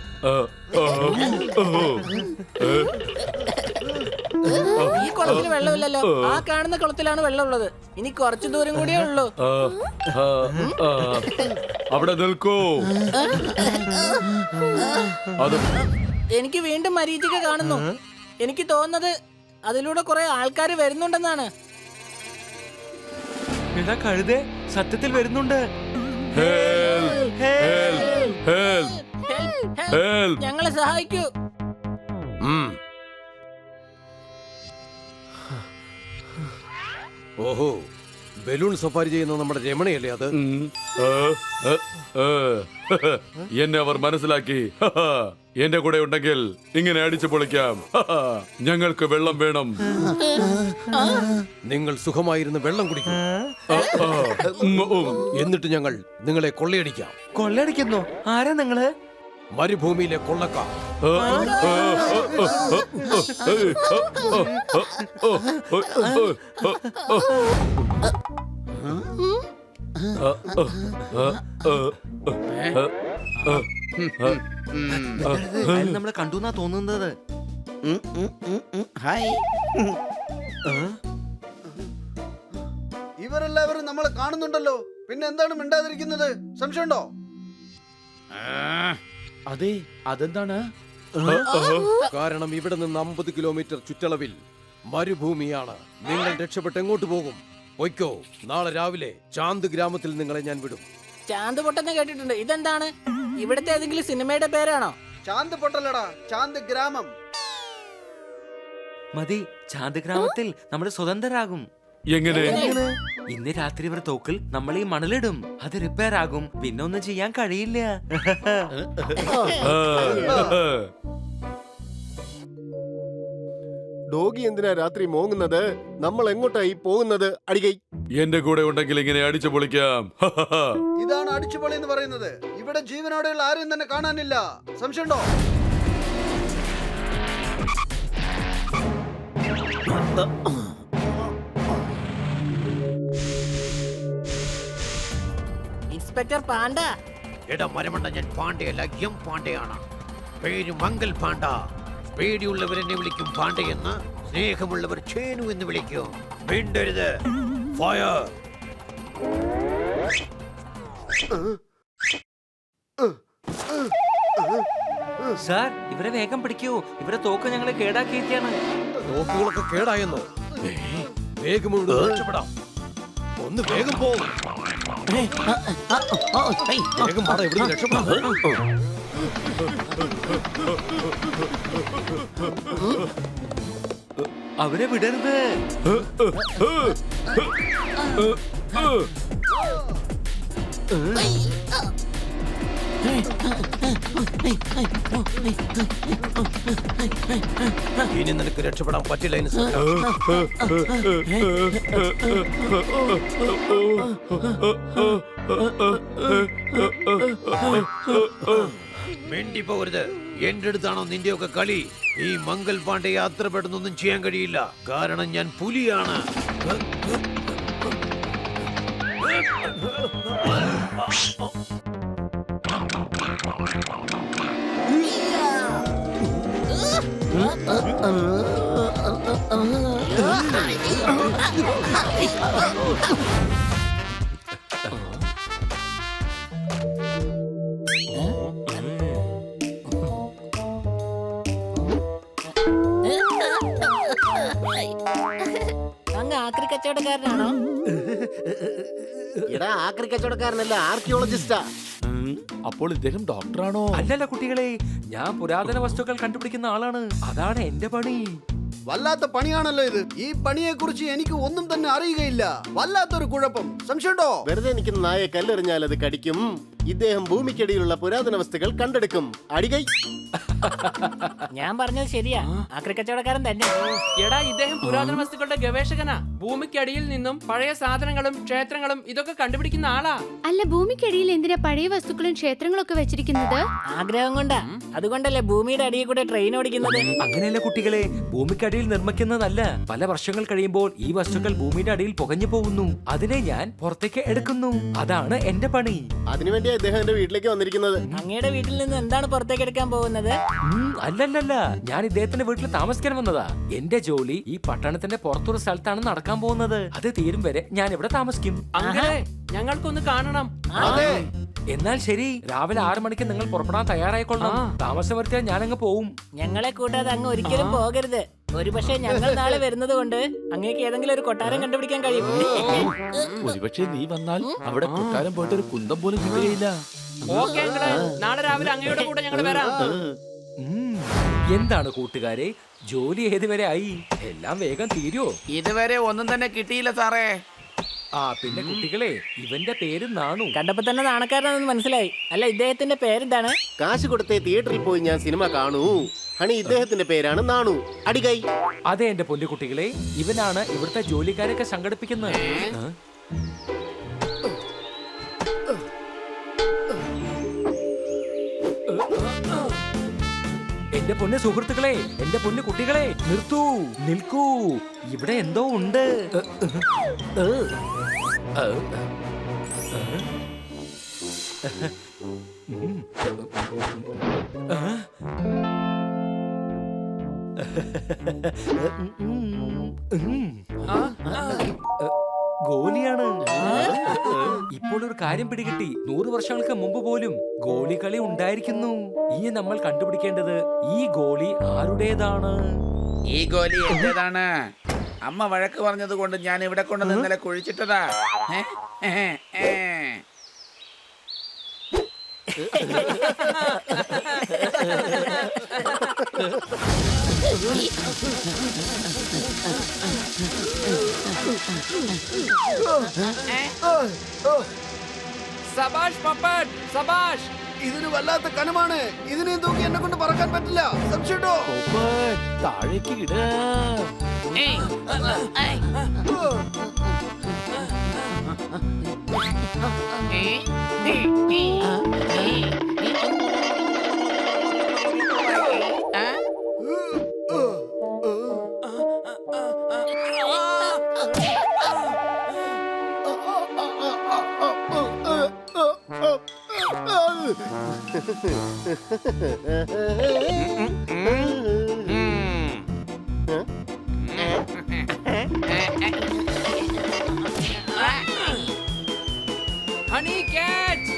Speaker 5: ഈ കുളത്തിൽ വെള്ളമില്ലല്ലോ. ആ കാണുന്ന കുളത്തിലാണ് വെള്ളമുള്ളത്. ഇനി കുറച്ചു ദൂരം കൂടിയേ ഉള്ളൂ.
Speaker 4: അവിടെ നിൽക്കൂ.
Speaker 5: എനിക്ക് വീണ്ടും മരീചിക കാണുന്നു. എനിക്ക് തോന്നുന്നത് അതിലൂടെ കുറെ ആൾക്കാർ വരുന്നുണ്ടെന്നാണ്.
Speaker 11: എടാ കഴുതേ, സത്യത്തിൽ വരുന്നുണ്ട്.
Speaker 5: ഞങ്ങളെ സഹായിക്കൂ.
Speaker 2: ഓഹോ, ബലൂൺ സഫാരി ചെയ്യുന്ന നമ്മുടെ രമണയല്ലേ അത്?
Speaker 4: എന്നെ അവർ മനസ്സിലാക്കി. എന്റെ കൂടെ ഉണ്ടെങ്കിൽ ഇങ്ങനെ അടിച്ചു പൊളിക്കാം. ഞങ്ങൾക്ക് വെള്ളം വേണം.
Speaker 2: നിങ്ങൾ സുഖമായിരുന്ന് വെള്ളം കുടിക്കും, എന്നിട്ട് ഞങ്ങൾ നിങ്ങളെ കൊള്ളയടിക്കാം.
Speaker 11: കൊള്ളയടിക്കുന്നോ? ആരാ നിങ്ങള്?
Speaker 2: മരുഭൂമിയിലെ കൊള്ളക്കാർ.
Speaker 11: നമ്മളെ കണ്ടുന്നാ തോന്നുന്നത്.
Speaker 2: ഇവരെല്ലാവരും നമ്മളെ കാണുന്നുണ്ടല്ലോ, പിന്നെ എന്താണ് മിണ്ടാതിരിക്കുന്നത്? സംശയമുണ്ടോ?
Speaker 8: അതെ, അതെന്താണ്?
Speaker 2: കാരണം ഇവിടെ നിന്ന് 50 കിലോമീറ്റർ ചുറ്റളവിൽ മരുഭൂമിയാണ്. നിങ്ങൾ രക്ഷപ്പെട്ട് എങ്ങോട്ട് പോകും? പൊയ്ക്കോ, നാളെ രാവിലെ ചാന്ത് ഗ്രാമത്തിൽ നിങ്ങളെ ഞാൻ വിടും.
Speaker 5: ചാന്ത് പൊട്ടെന്ന് കേട്ടിട്ടുണ്ട്. ഇതെന്താണ്? ഇവിടുത്തെ ഏതെങ്കിലും സിനിമയുടെ പേരാണോ?
Speaker 2: ചാന്ത് പൊട്ടലടാ, ചാന്ത് ഗ്രാമം.
Speaker 11: മതി, ചാന്ത് ഗ്രാമത്തിൽ നമ്മൾ സ്വതന്ത്രരാകും.
Speaker 4: എങ്ങനെ?
Speaker 11: ഇന്ന് രാത്രി ഇവർ തോക്കിൽ നമ്മൾ ഈ മണലിടും. അത് റിപ്പയർ ആകും. പിന്നെ ഒന്നും ചെയ്യാൻ കഴിയില്ല.
Speaker 10: ഡോഗി എന്തിനാ രാത്രി മോങ്ങുന്നത്? നമ്മൾ എങ്ങോട്ടായി പോകുന്നത്? അടികൈ,
Speaker 4: എന്റെ കൂടെ ഉണ്ടെങ്കിൽ ഇങ്ങനെ അടിച്ചു പൊളിക്കാം.
Speaker 2: ഇതാണ് അടിച്ചുപൊളി എന്ന് പറയുന്നത്. ഇവിടെ ജീവനോടെയുള്ള ആരെയും തന്നെ കാണാനില്ല. സംശയമുണ്ടോ?
Speaker 5: ഇൻസ്പെക്ടർ പാണ്ഡ.
Speaker 2: എടാ മരമണ്ട, ഞാൻ പാണ്ഡയല്ല, എം പാണ്ഡയാണ്. പേര് മംഗൽ പാണ്ഡ. പേടിയുള്ളവരെന്നെ വിളിക്കും പാണ്ഡയെന്ന്, സ്നേഹമുള്ളവർ ചേനു എന്ന് വിളിക്കും. മിണ്ടരുത്. ഫയർ.
Speaker 11: സാർ, ഇവരെ വേഗം പിടിക്കൂ. ഇവരെ തോക്ക് ഞങ്ങളെ കേടാക്കിയിരിക്കാണ്.
Speaker 2: തോക്കുകളൊക്കെ കേടായെന്നോ? വേഗം ഇവിടെ രക്ഷപ്പെടാം. ഒന്ന് വേഗം പോകും. വേഗം പാടാ, ഇവിടുന്ന് രക്ഷപ്പെടാം.
Speaker 11: അവരെ വിടരുത്.
Speaker 2: ഇനി നിനക്ക് രക്ഷപ്പെടാൻ പറ്റില്ല. മിണ്ടി പോകരുത്. എന്റെ അടുത്താണോ നിന്റെയൊക്കെ കളി? ഈ മംഗൽ പാണ്ഡെ യാത്ര പെടുന്നൊന്നും ചെയ്യാൻ കഴിയില്ല. കാരണം ഞാൻ പുലിയാണ്.
Speaker 5: അങ്ങ് ആക്രി കച്ചവടക്കാരനാണോ?
Speaker 10: എടാ, ആക്രി കച്ചവടക്കാരനല്ല, ആർക്കിയോളജിസ്റ്റാ.
Speaker 8: അപ്പോൾ ഇദ്ദേഹം ഡോക്ടറാണോ?
Speaker 11: അല്ലല്ല കുട്ടികളെ, ഞാൻ പുരാതന വസ്തുക്കൾ കണ്ടുപിടിക്കുന്ന ആളാണ്. അതാണ് എന്റെ പണി.
Speaker 10: വല്ലാത്ത പണിയാണല്ലോ ഇത്. ഈ പണിയെ കുറിച്ച് എനിക്ക് ഒന്നും തന്നെ അറിയുകയില്ല. വല്ലാത്തൊരു കുഴപ്പം. സംശയമുണ്ടോ? വെറുതെ നിൽക്കുന്ന നായെ കല്ലെറിഞ്ഞാൽ അത് കടിക്കും. ഇദ്ദേഹം ഭൂമിക്കടിയിലുള്ള പുരാതന വസ്തുക്കൾ കണ്ടെടുക്കും. അടികൈ.
Speaker 5: ഞാൻ പറഞ്ഞത് ശരിയാ. ആ കച്ചവടക്കാരൻ തന്നെ.
Speaker 9: എടാ, ഇദ്ദേഹം പുരാതന വസ്തുക്കളുടെ ഗവേഷകനാ. ഭൂമിക്കടിയിൽ നിന്നും പഴയ സാധനങ്ങളും ക്ഷേത്രങ്ങളും ഇതൊക്കെ കണ്ടുപിടിക്കുന്ന ആളാ.
Speaker 1: അല്ല, ഭൂമിക്കടിയിൽ എന്തിനാ പഴയ വസ്തുക്കളും ക്ഷേത്രങ്ങളും ഒക്കെ വെച്ചിരിക്കുന്നത്?
Speaker 5: ആഗ്രഹം കൊണ്ടാ. അതുകൊണ്ടല്ലേ ഭൂമിയുടെ അടിയിൽ കൂടെ ട്രെയിൻ ഓടിക്കുന്നത്.
Speaker 11: അങ്ങനെയല്ല കുട്ടികളെ, ഭൂമിക്കടിയിൽ നിർമ്മിക്കുന്നതല്ല. പല വർഷങ്ങൾ കഴിയുമ്പോൾ ഈ വസ്തുക്കൾ ഭൂമിയുടെ അടിയിൽ പുകഞ്ഞു പോകുന്നു. അതിനെ ഞാൻ പുറത്തേക്ക് എടുക്കുന്നു. അതാണ് എന്റെ പണി.
Speaker 10: അതിനുവേണ്ടിയാ ഇദ്ദേഹം എന്റെ വീട്ടിലേക്ക് വന്നിരിക്കുന്നത്.
Speaker 5: അങ്ങയുടെ വീട്ടിൽ നിന്ന് എന്താണ് പുറത്തേക്ക് എടുക്കാൻ പോകുന്നത്?
Speaker 11: അല്ലല്ലല്ല, ഞാൻ ഇദ്ദേഹത്തിന്റെ വീട്ടിൽ താമസിക്കാൻ വന്നതാ. എന്റെ ജോലി ഈ പട്ടണത്തിന്റെ പുറത്തൊരു സ്ഥലത്താണ് നടക്കാൻ പോകുന്നത്. അത് തീരും വരെ ഞാൻ ഇവിടെ താമസിക്കും.
Speaker 9: അങ്ങനെ ഞങ്ങൾക്കൊന്ന് കാണണം.
Speaker 11: എന്നാൽ ശരി, രാവിലെ 6 മണിക്ക് നിങ്ങൾ പുറപ്പെടാൻ തയ്യാറായിക്കൊള്ളണം. താമസം വരുത്തിയാൽ ഞാൻ അങ്ങ് പോവും.
Speaker 5: ഞങ്ങളെ കൂട്ടാതെ അങ്ങ് ഒരിക്കലും പോകരുത്. ഒരുപക്ഷെ ഞങ്ങൾ നാളെ വരുന്നത് കൊണ്ട് അങ്ങേക്ക് ഏതെങ്കിലും ഒരു കൊട്ടാരം കണ്ടുപിടിക്കാൻ കഴിയും.
Speaker 8: ഒരുപക്ഷെ നീ വന്നാൽ അവിടെ കൊട്ടാരം പോയിട്ട് ഒരു കുന്തം പോലും കിട്ടുകയില്ല.
Speaker 9: ഓക്കേ അങ്കിളേ, നാളെ രാവിലെ അങ്ങയുടെ കൂടെ ഞങ്ങൾ വരാം.
Speaker 11: എന്താണ് കൂട്ടുകാരെ, ജോലി ഏതുവരെ ആയി? എല്ലാം വേഗം തീരുവോ?
Speaker 3: ഇതുവരെ ഒന്നും തന്നെ കിട്ടിയില്ല സാറേ.
Speaker 11: പിന്നെ കുട്ടികളെ, ഇവന്റെ പേര് നാണു.
Speaker 5: കണ്ടപ്പോ തന്നെ നാണക്കാരനാണെന്ന് മനസ്സിലായി. അല്ല, ഇദ്ദേഹത്തിന്റെ പേരെന്താണ്?
Speaker 10: കാശ് കൊടുത്തേ തിയേറ്ററിൽ പോയി ഞാൻ സിനിമ കാണൂ. ഹണി, ഇദ്ദേഹത്തിന്റെ പേരാണ് നാണു. അടികൈ.
Speaker 11: അതെ എന്റെ പൊന്നു കുട്ടികളെ, ഇവനാണ് ഇവിടുത്തെ ജോലിക്കാരൊക്കെ സംഘടിപ്പിക്കുന്നത്. എന്റെ പൊന്നു സുഹൃത്തുക്കളെ, എന്റെ പൊന്നു കുട്ടികളെ, നിർത്തൂ, നിൽക്കൂ. ഇവിടെ എന്തോ ഉണ്ട്. ഗോലിയാണ്. ഇപ്പോൾ ഒരു കാര്യം പിടികിട്ടി. 100 വർഷങ്ങൾക്ക് മുമ്പ് പോലും ഗോലി കളി ഉണ്ടായിരിക്കുന്നു. ഇനി നമ്മൾ കണ്ടുപിടിക്കേണ്ടത് ഈ ഗോലി ആരുടേതാണ്.
Speaker 3: ഈ ഗോലി എന്റേതാണ്. അമ്മ വഴക്ക് പറഞ്ഞത് കൊണ്ട് ഞാൻ ഇവിടെ കൊണ്ട് ഇന്നലെ കുഴിച്ചിട്ടതാ.
Speaker 9: സബാഷ് പപ്പൻ, സബാഷ്.
Speaker 10: ഇതൊരു വല്ലാത്ത കനമാണ്. ഇതിനെ തൂക്കി എന്നെ കൊണ്ട് പറക്കാൻ പറ്റില്ല. സംശയമുണ്ടോ?
Speaker 8: താഴേക്ക് ഇട.
Speaker 9: Honey catch.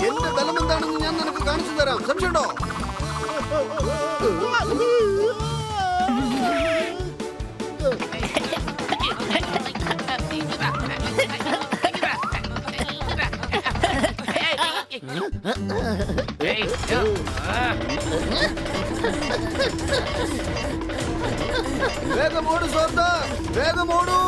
Speaker 10: എന്റെ ബലം എന്താണെന്ന് ഞാൻ നിനക്ക് കാണിച്ചു തരാം. സംശയമുണ്ടോ? വേഗം ഓടു സോർദാർ, വേഗം ഓടൂ.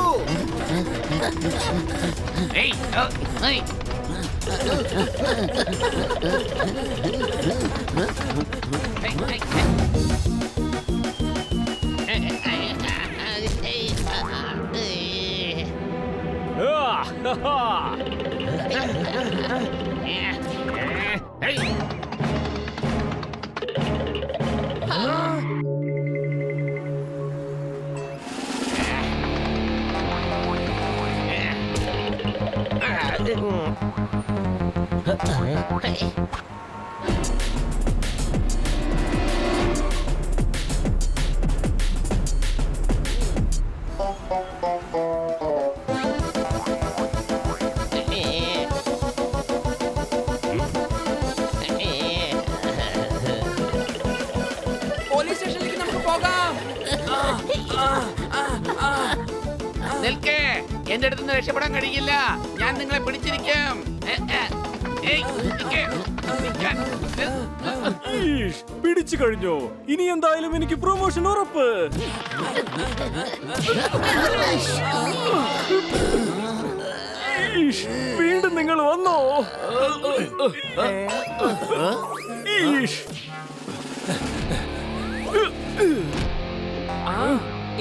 Speaker 3: നിൽക്കേ, എന്റെ അടുത്ത് നിന്ന് രക്ഷപ്പെടാൻ കഴിയില്ല. ഞാൻ നിങ്ങളെ പിടിച്ചിരിക്കും. ഏയ്, നിൽക്ക്, നിൽക്കാൻ.
Speaker 6: ഈഷ്, പിടിച്ചു കഴിഞ്ഞോ? ഇനി എന്തായാലും എനിക്ക് പ്രൊമോഷൻ ഉറപ്പ്. ഈഷ്, വീണ്ടും നിങ്ങൾ വന്നോ? ഈഷ്.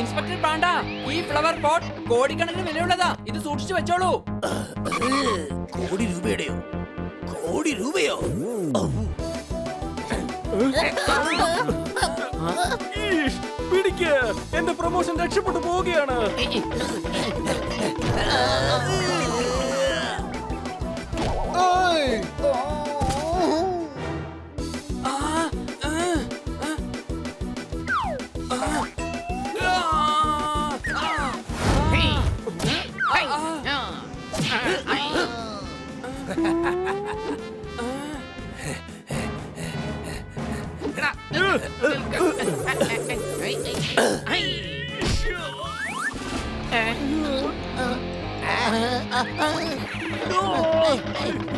Speaker 9: ഇൻസ്പെക്ടർ പാണ്ട, ഈ ഫ്ലവർ പോട്ട് കോടിക്കണക്കിന് വിലയുള്ളതാ. ഇത് സൂക്ഷിച്ചു വെച്ചോളൂ.
Speaker 5: കോടി രൂപയുടെയോ? കോടി രൂപയോ?
Speaker 6: ഈഷ്, പിടിക്ക്. എന്റെ പ്രൊമോഷൻ രക്ഷപ്പെട്ടു പോവുകയാണ്.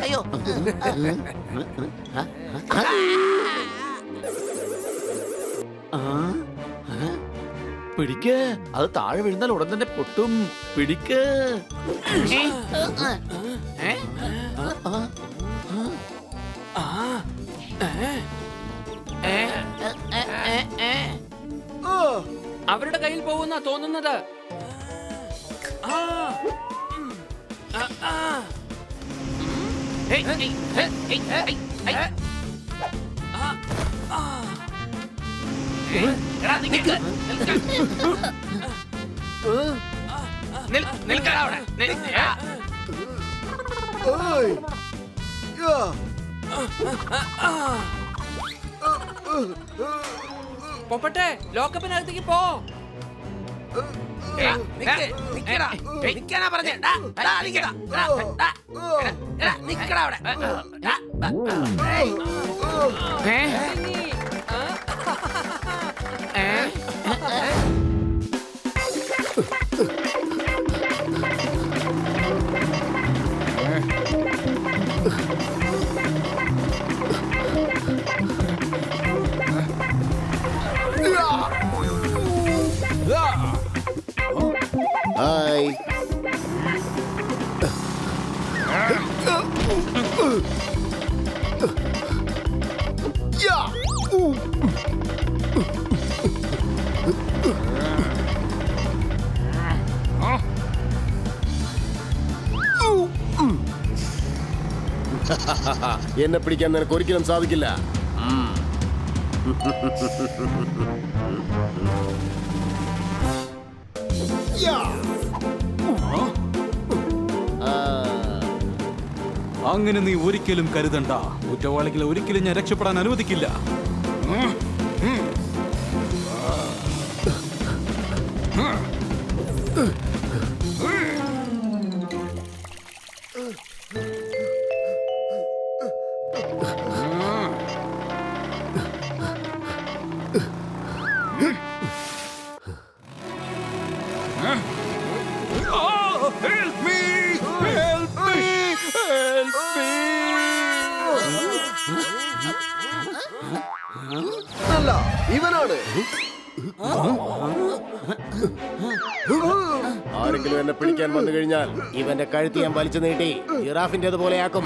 Speaker 5: അയ്യോ,
Speaker 8: പിടിക്ക്. അത് താഴെ വീഴുന്നാൽ ഉടൻ തന്നെ പൊട്ടും. പിടിക്ക്.
Speaker 9: അവരുടെ കയ്യിൽ പോകുന്ന തോന്നുന്നത്. പൊപ്പട്ടെ, ലോക്കപ്പിനകത്തേക്ക് പോ.
Speaker 3: നിൽക്കാനാ പറഞ്ഞേ. നിക്കടാ അവിടെ.
Speaker 10: ഹായ്. എന്നെ പിടിക്കാൻ നിനക്ക് ഒരിക്കലും സാധിക്കില്ല.
Speaker 12: അങ്ങനെ നീ ഒരിക്കലും കരുതണ്ട. കുറ്റവാളികളെ ഒരിക്കലും ഞാൻ രക്ഷപ്പെടാൻ അനുവദിക്കില്ല.
Speaker 10: അല്ല, ഇവനാണ്. ആരെങ്കിലും എന്നെ പിടിക്കാൻ വന്നു കഴിഞ്ഞാൽ ഇവന്റെ കഴുത്ത് ഞാൻ വലിച്ചു നീട്ടി ജിറാഫിന്റേത് പോലെയാക്കും.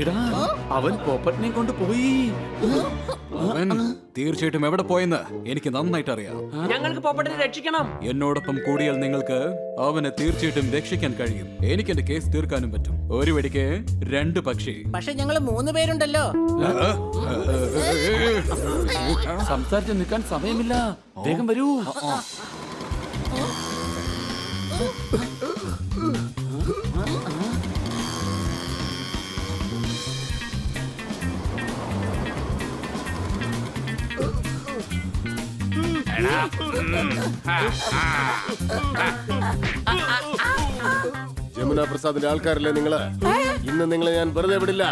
Speaker 12: എടാ, അവൻ പോപ്പറ്റിനെ കൊണ്ട് പോയി. അവൻ തീർച്ചയായിട്ടും എവിടെ പോയെന്ന് എനിക്ക് നന്നായിട്ട് അറിയാം.
Speaker 9: ഞങ്ങൾക്ക് പോപ്പട്ടിനെ രക്ഷിക്കണം.
Speaker 12: എന്നോടൊപ്പം കൂടിയാൽ നിങ്ങൾക്ക് അവനെ തീർച്ചയായിട്ടും രക്ഷിക്കാൻ കഴിയും. എനിക്ക് എന്റെ കേസ് തീർക്കാനും പറ്റും. ഒരു വെടിക്ക് 2 പക്ഷി.
Speaker 5: പക്ഷെ ഞങ്ങള് 3 പേരുണ്ടല്ലോ.
Speaker 8: സംസാരിച്ച് നിൽക്കാൻ സമയമില്ല. വേഗം വരൂ.
Speaker 10: ജമുന പ്രസാദിന്റെ ആൾക്കാരല്ലേ നിങ്ങള്? ഇന്ന് നിങ്ങളെ ഞാൻ വെറുതെ വിടില്ല.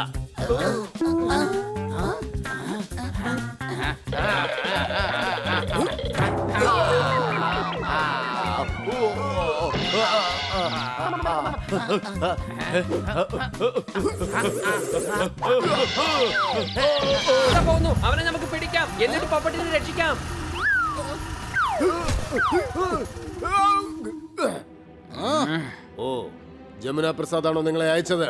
Speaker 9: പോകുന്നു, അവനെ നമുക്ക് പിടിക്കാം, എന്നിട്ട് പപ്പട്ടിനെ രക്ഷിക്കാം.
Speaker 10: ഓ, ജമുന പ്രസാദാണോ നിങ്ങളെ അയച്ചത്?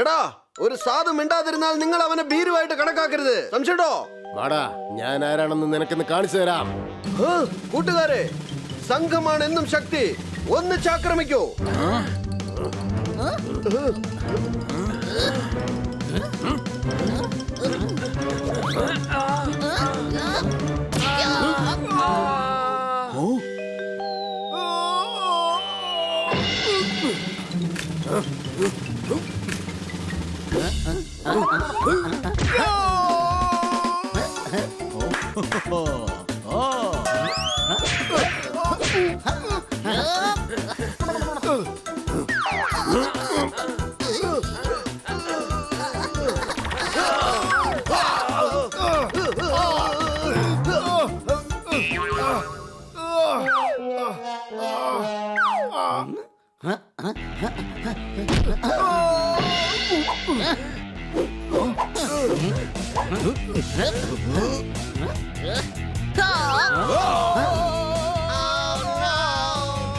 Speaker 13: എടാ, ഒരു സാധു മിണ്ടാതിരുന്നാൽ നിങ്ങൾ അവനെ ഭീരുവായിട്ട് കണക്കാക്കരുത്. സംശയട്ടോ?
Speaker 10: വാടാ, ഞാൻ ആരാണെന്ന് നിനക്കൊന്ന് കാണിച്ചു തരാം.
Speaker 13: കൂട്ടുകാരെ, സംഘമാണ് എന്നും ശക്തി. ഒന്നിച്ചാക്രമിക്കൂ.